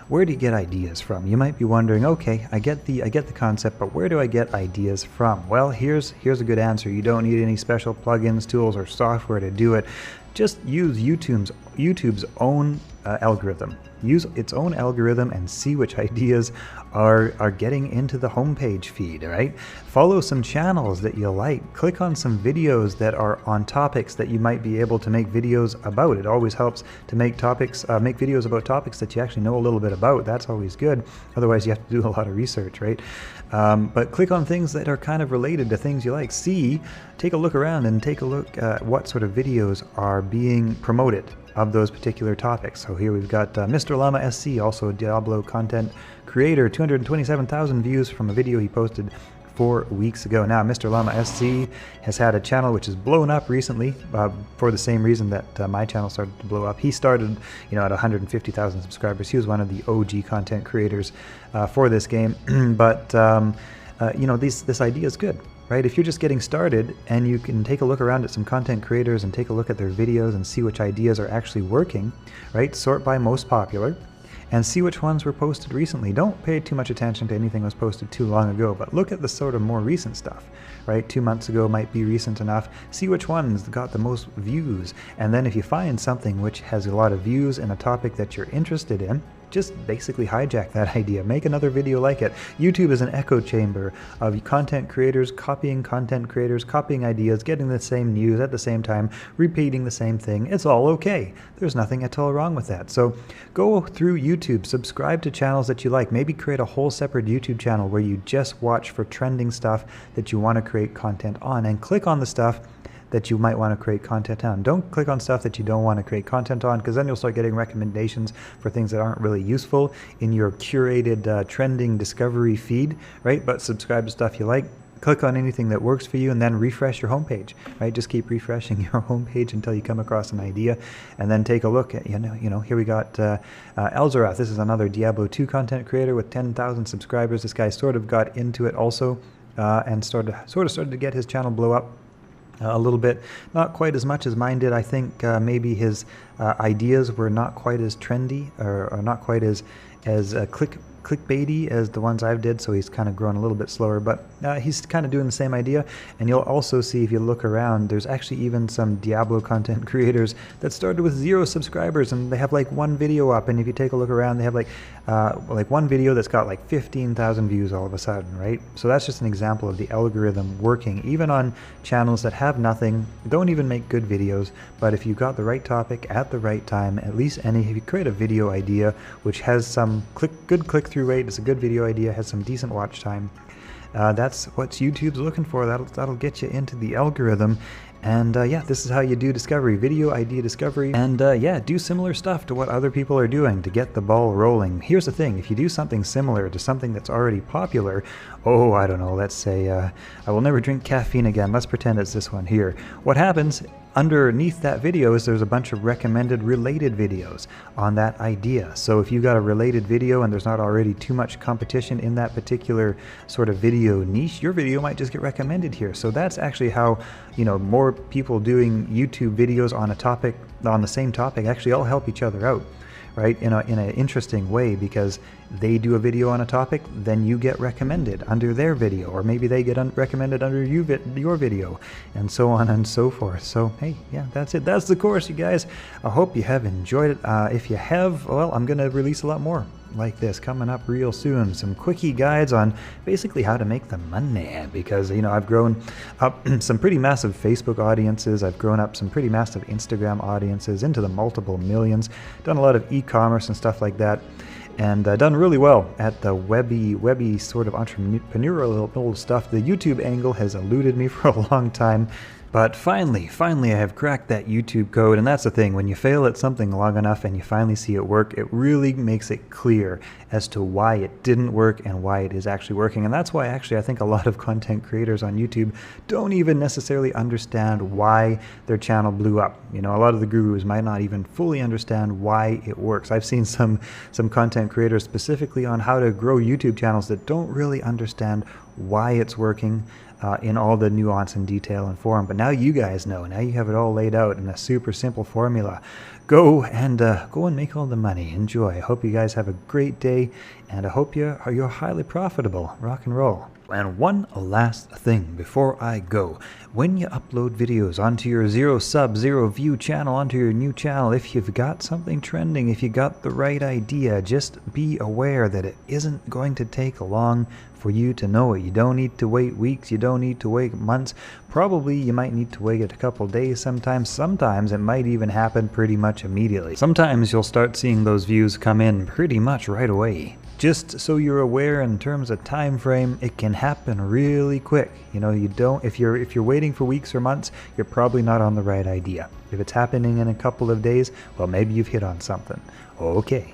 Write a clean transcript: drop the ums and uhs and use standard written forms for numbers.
where do you get ideas from? You might be wondering, okay, I get the concept, but where do I get ideas from? Well, here's a good answer. You don't need any special plugins, tools, or software to do it. Just use YouTube's own algorithm. Use its own algorithm and see which ideas are getting into the homepage feed, right? Follow some channels that you like. Click on some videos that are on topics that you might be able to make videos about. It always helps to make videos about topics that you actually know a little bit about. That's always good. Otherwise, you have to do a lot of research, right? But click on things that are kind of related to things you like. Take a look around and take a look at what sort of videos are being promoted of those particular topics. So here we've got Mr. Llama SC, also a Diablo content creator, 227,000 views from a video he posted 4 weeks ago. Now, Mr. Llama SC has had a channel which has blown up recently for the same reason that my channel started to blow up. He started, at 150,000 subscribers. He was one of the OG content creators for this game. But this idea is good, right? If you're just getting started and you can take a look around at some content creators and take a look at their videos and see which ideas are actually working, right? Sort by most popular and see which ones were posted recently. Don't pay too much attention to anything that was posted too long ago, but look at the sort of more recent stuff, right? 2 months ago might be recent enough. See which ones got the most views. And then if you find something which has a lot of views in a topic that you're interested in, just basically hijack that idea. Make another video like it. YouTube is an echo chamber of content creators copying ideas, getting the same news at the same time, repeating the same thing. It's all okay. There's nothing at all wrong with that. So go through YouTube, subscribe to channels that you like. Maybe create a whole separate YouTube channel where you just watch for trending stuff that you want to create content on, and click on the stuff that you might want to create content on. Don't click on stuff that you don't want to create content on, because then you'll start getting recommendations for things that aren't really useful in your curated trending discovery feed, right? But subscribe to stuff you like. Click on anything that works for you and then refresh your homepage, right? Just keep refreshing your homepage until you come across an idea, and then take a look at, here we got Elzarath. This is another Diablo 2 content creator with 10,000 subscribers. This guy sort of got into it also and started to get his channel blow up a little bit, not quite as much as mine did. I think maybe his ideas were not quite as trendy or not quite as clickbaity as the ones I've did, so he's kind of grown a little bit slower, but he's kind of doing the same idea. And you'll also see, if you look around, there's actually even some Diablo content creators that started with 0 subscribers and they have like one video up, and if you take a look around, they have like one video that's got like 15,000 views all of a sudden, right? So that's just an example of the algorithm working, even on channels that have nothing, don't even make good videos, but if you've got the right topic at the right time, at least if you create a video idea which has some good click-through rate, it's a good video idea, has some decent watch time, that's what YouTube's looking for. That'll get you into the algorithm. And this is how you do discovery, video idea discovery, and do similar stuff to what other people are doing to get the ball rolling. Here's the thing: if you do something similar to something that's already popular, I don't know, let's say I will never drink caffeine again, let's pretend it's this one here. What happens underneath that video is there's a bunch of recommended related videos on that idea. So if you got a related video and there's not already too much competition in that particular sort of video niche, your video might just get recommended here. So that's actually how, more people doing YouTube videos on the same topic actually all help each other out, right? In an interesting way, because they do a video on a topic, then you get recommended under their video, or maybe they get recommended under your video, and so on and so forth. So hey, that's it. That's the course, you guys. I hope you have enjoyed it. If you have, well, I'm gonna release a lot more like this coming up real soon. Some quickie guides on basically how to make the money, because I've grown up some pretty massive Facebook audiences, I've grown up some pretty massive Instagram audiences into the multiple millions, done a lot of e-commerce and stuff like that, and done really well at the webby sort of entrepreneurial stuff. The YouTube angle has eluded me for a long time, but finally I have cracked that YouTube code. And that's the thing, when you fail at something long enough and you finally see it work, it really makes it clear as to why it didn't work and why it is actually working. And that's why actually I think a lot of content creators on YouTube don't even necessarily understand why their channel blew up. A lot of the gurus might not even fully understand why it works. I've seen some content creators specifically on how to grow YouTube channels that don't really understand why it's working in all the nuance and detail and form. But now you guys know. Now you have it all laid out in a super simple formula. Go and make all the money. Enjoy. I hope you guys have a great day, and I hope you're highly profitable. Rock and roll. And one last thing before I go. When you upload videos onto your 0 sub, 0 view channel, onto your new channel, if you've got something trending, if you got the right idea, just be aware that it isn't going to take long for you to know it. You don't need to wait weeks, you don't need to wait months. Probably you might need to wait a couple days sometimes. Sometimes it might even happen pretty much immediately. Sometimes you'll start seeing those views come in pretty much right away. Just so you're aware in terms of time frame, it can happen really quick. You know, if you're waiting for weeks or months, you're probably not on the right idea. If it's happening in a couple of days, well, maybe you've hit on something. Okay,